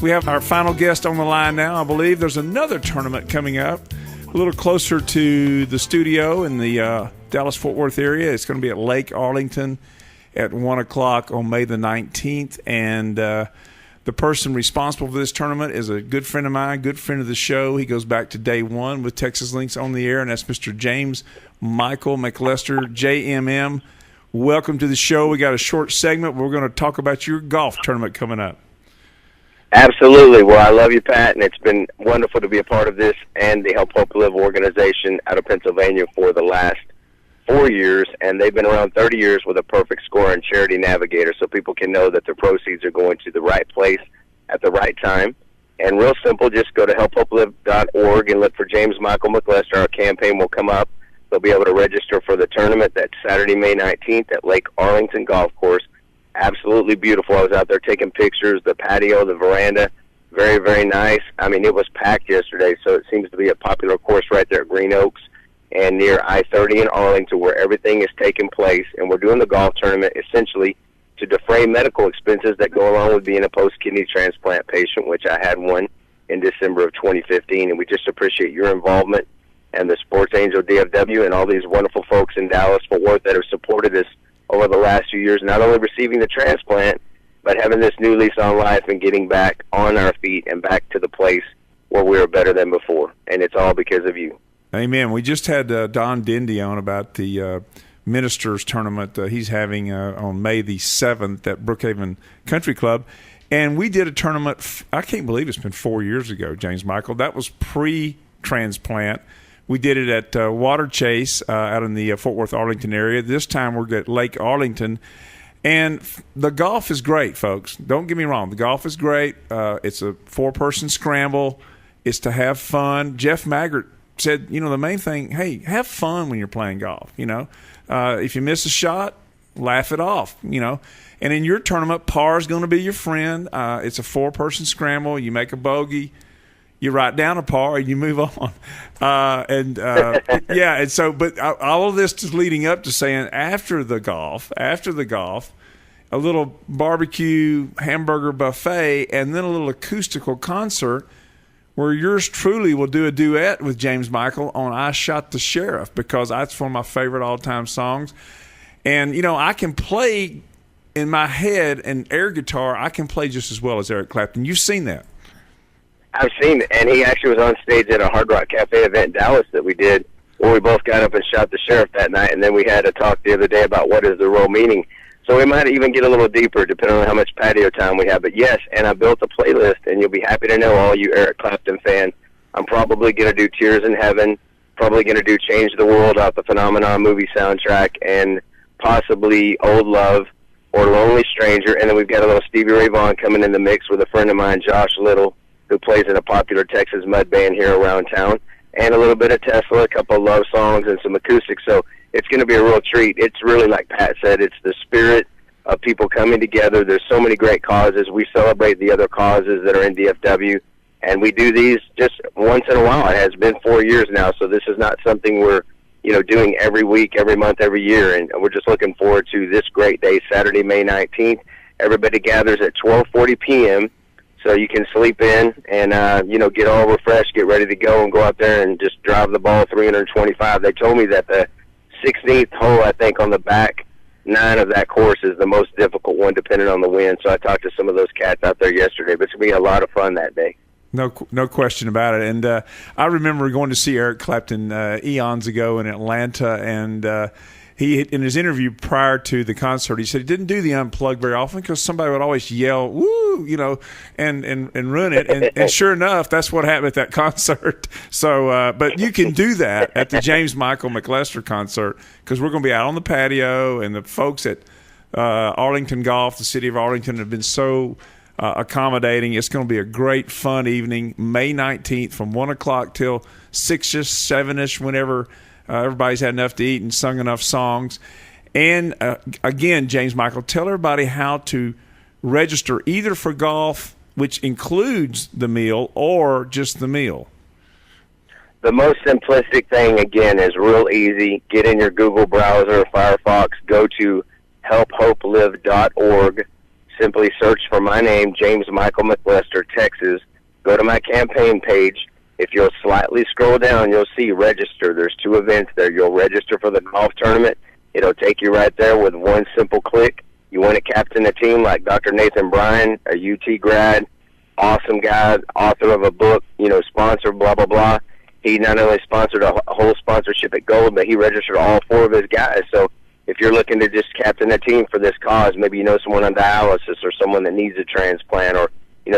We have our final guest on the line now. I believe there's another tournament coming up a little closer to the studio in the Dallas-Fort Worth area. It's going to be at Lake Arlington at 1 o'clock on May the 19th. And the person responsible for this tournament is a good friend of mine, good friend of the show. He goes back to day one with Texas Links on the air, and that's Mr. James Michael McLester, JMM. Welcome to the show. We got a short segment. We're going to talk about your golf tournament coming up. Absolutely. Well, I love you, Pat, and it's been wonderful to be a part of this and the Help Hope Live organization out of Pennsylvania for the last 4 years, and they've been around 30 years with a perfect score and charity navigator, so people can know that the proceeds are going to the right place at the right time. And real simple, just go to helphopelive.org and look for James Michael McLester. Our campaign will come up. They'll be able to register for the tournament. That's Saturday, May 19th at Lake Arlington Golf Course. Absolutely beautiful. I was out there taking pictures, the patio, the veranda, very, very nice. I mean, it was packed yesterday, so it seems to be a popular course right there at Green Oaks and near I-30 in Arlington, where everything is taking place. And we're doing the golf tournament essentially to defray medical expenses that go along with being a post-kidney transplant patient, which I had one in December of 2015. And we just appreciate your involvement and the Sports Angel DFW and all these wonderful folks in Dallas-Fort Worth that have supported us over the last few years, not only receiving the transplant, but having this new lease on life and getting back on our feet and back to the place where we were better than before. And it's all because of you. Amen. We just had Don Dindy on about the Ministers tournament he's having on May the 7th at Brookhaven Country Club. And we did a tournament, I can't believe it's been 4 years ago, James Michael. That was pre-transplant. We did it at Water Chase out in the Fort Worth, Arlington area. This time we're at Lake Arlington. And the golf is great, folks. Don't get me wrong. The golf is great. It's a four-person scramble. It's to have fun. Jeff Maggart said, the main thing, hey, have fun when you're playing golf. If you miss a shot, laugh it off, And in your tournament, par is going to be your friend. It's a four-person scramble. You make a bogey. You write down a par and you move on. And so, but all of this is leading up to saying after the golf, a little barbecue hamburger buffet, and then a little acoustical concert where yours truly will do a duet with James Michael on I Shot the Sheriff, because that's one of my favorite all-time songs. And, I can play in my head and air guitar, I can play just as well as Eric Clapton. You've seen that. I've seen it, and he actually was on stage at a Hard Rock Cafe event in Dallas that we did, where we both got up and shot the sheriff that night, and then we had a talk the other day about what is the real meaning. So we might even get a little deeper, depending on how much patio time we have. But yes, and I built a playlist, and you'll be happy to know, all you Eric Clapton fans, I'm probably going to do Tears in Heaven, probably going to do Change the World off the Phenomenon movie soundtrack, and possibly Old Love or Lonely Stranger. And then we've got a little Stevie Ray Vaughan coming in the mix with a friend of mine, Josh Little, who plays in a popular Texas mud band here around town, and a little bit of Tesla, a couple of love songs, and some acoustics. So it's going to be a real treat. It's really, like Pat said, it's the spirit of people coming together. There's so many great causes. We celebrate the other causes that are in DFW, and we do these just once in a while. It has been 4 years now, so this is not something we're doing every week, every month, every year, and we're just looking forward to this great day, Saturday, May 19th. Everybody gathers at 12:40 p.m., so you can sleep in and, get all refreshed, get ready to go, and go out there and just drive the ball 325. They told me that the 16th hole, I think, on the back 9 of that course is the most difficult one, depending on the wind. So I talked to some of those cats out there yesterday, but it's going to be a lot of fun that day. No question about it. And I remember going to see Eric Clapton eons ago in Atlanta, and he, in his interview prior to the concert, he said he didn't do the unplugged very often because somebody would always yell, woo, and ruin it. And sure enough, that's what happened at that concert. So, but you can do that at the James Michael McLester concert, because we're going to be out on the patio, and the folks at Arlington Golf, the city of Arlington, have been so accommodating. It's going to be a great, fun evening, May 19th from 1 o'clock till 6-ish, 7-ish, whenever everybody's had enough to eat and sung enough songs. And again, James Michael, tell everybody how to register either for golf, which includes the meal, or just the meal. The most simplistic thing, again, is real easy. Get in your Google browser or Firefox, go to helphopelive.org, simply search for my name, James Michael McLester, Texas. Go to my campaign page. If you'll slightly scroll down, you'll see register. There's 2 events there. You'll register for the golf tournament. It'll take you right there with one simple click. You want to captain a team like Dr. Nathan Bryan, a UT grad, awesome guy, author of a book, sponsor, blah, blah, blah. He not only sponsored a whole sponsorship at Gold, but he registered all 4 of his guys. So if you're looking to just captain a team for this cause, maybe you know someone on dialysis or someone that needs a transplant or,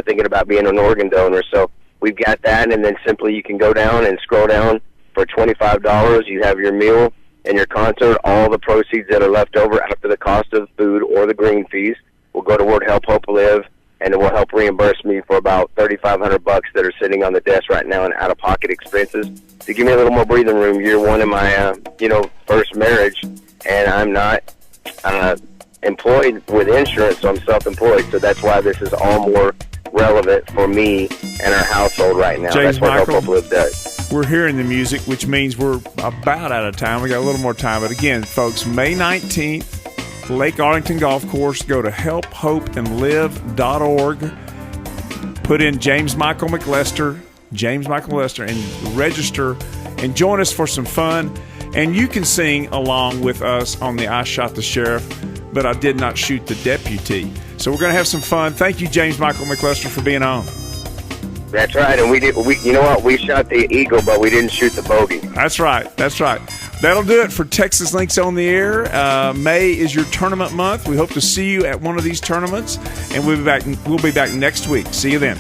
thinking about being an organ donor. So we've got that, and then simply you can go down and scroll down for $25. You have your meal and your concert. All the proceeds that are left over after the cost of food or the green fees will go toward Help Hope Live, and it will help reimburse me for about $3,500 that are sitting on the desk right now in out-of-pocket expenses to give me a little more breathing room. Year 1 in my, first marriage, and I'm not employed with insurance, so I'm self-employed. So that's why this is all more relevant for me and our household right now. James That's what Michael, Help Hope Live does. We're hearing the music, which means we're about out of time. We got a little more time. But again, folks, May 19th, Lake Arlington Golf Course. Go to helphopeandlive.org. Put in James Michael McLester, and register and join us for some fun. And you can sing along with us on the I Shot the Sheriff, but I Did Not Shoot the Deputy. So we're going to have some fun. Thank you, James Michael McLester, for being on. That's right. And we you know what? We shot the eagle, but we didn't shoot the bogey. That's right. That'll do it for Texas Links on the Air. May is your tournament month. We hope to see you at one of these tournaments, and we'll be back next week. See you then.